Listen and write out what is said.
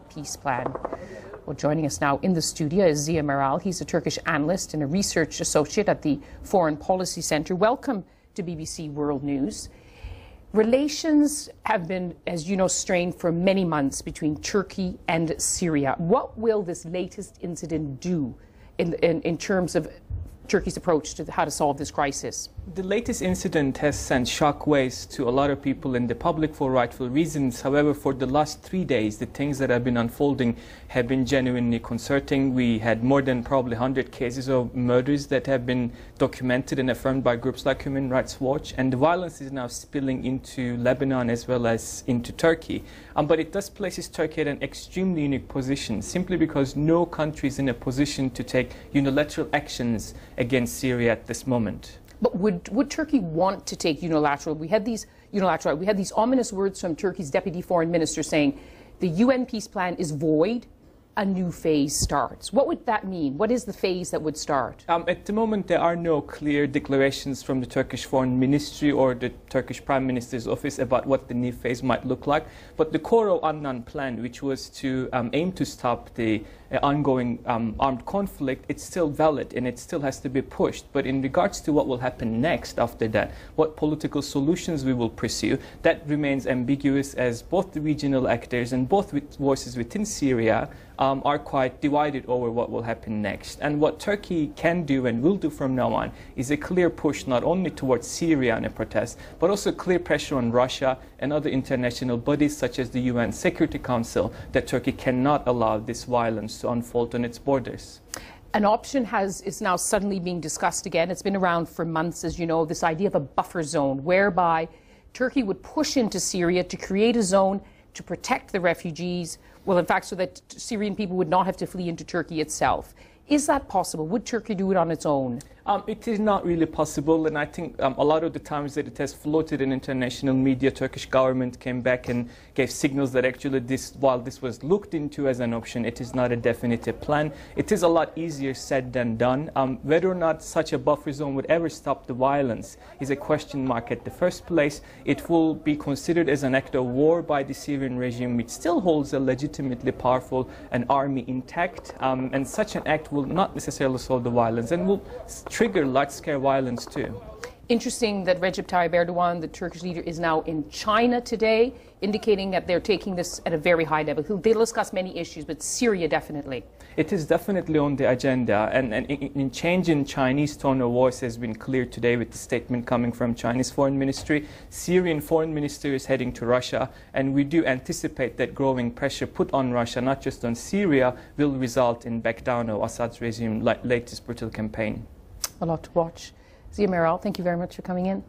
peace plan. Well, joining us now in the studio is Ziya Meral. He's a Turkish analyst and a research associate at the Foreign Policy Centre. Welcome to BBC World News. Relations have been, as you know, strained for many months between Turkey and Syria. What will this latest incident do in terms of Turkey's approach to how to solve this crisis? The latest incident has sent shockwaves to a lot of people in the public for rightful reasons. However, for the last 3 days, the things that have been unfolding have been genuinely concerning. We had more than probably 100 cases of murders that have been documented and affirmed by groups like Human Rights Watch, and the violence is now spilling into Lebanon as well as into Turkey. But it does places Turkey at an extremely unique position, simply because no country is in a position to take unilateral actions against Syria at this moment. But would Turkey want to take unilateral? We had these ominous words from Turkey's deputy foreign minister saying the UN peace plan is void, a new phase starts. What would that mean? What is the phase that would start? At the moment, there are no clear declarations from the Turkish Foreign Ministry or the Turkish Prime Minister's office about what the new phase might look like. But the core of Annan plan, which was to aim to stop the ongoing armed conflict, it's still valid and it still has to be pushed. But in regards to what will happen next after that, what political solutions we will pursue, that remains ambiguous, as both the regional actors and both voices within Syria are quite divided over what will happen next. And what Turkey can do and will do from now on is a clear push not only towards Syria and a protest, but also clear pressure on Russia and other international bodies such as the UN Security Council that Turkey cannot allow this violence to unfold on its borders. An option is now suddenly being discussed again. It's been around for months, as you know, this idea of a buffer zone whereby Turkey would push into Syria to create a zone to protect the refugees, well, in fact, so that Syrian people would not have to flee into Turkey itself. Is that possible? Would Turkey do it on its own? It is not really possible, and I think a lot of the times that it has floated in international media, Turkish government came back and gave signals that actually while this was looked into as an option, it is not a definitive plan. It is a lot easier said than done. Whether or not such a buffer zone would ever stop the violence is a question mark at the first place. It will be considered as an act of war by the Syrian regime, which still holds a legitimately powerful an army intact, and such an act will not necessarily solve the violence and will trigger large-scale violence too. Interesting that Recep Tayyip Erdogan, the Turkish leader, is now in China today, indicating that they're taking this at a very high level. They'll discuss many issues, but Syria definitely. It is definitely on the agenda, and in change in Chinese tone of voice has been clear today with the statement coming from Chinese Foreign Ministry. Syrian Foreign Minister is heading to Russia, and we do anticipate that growing pressure put on Russia, not just on Syria, will result in back down of Assad's regime latest brutal campaign. A lot to watch. Ziya Meral, thank you very much for coming in.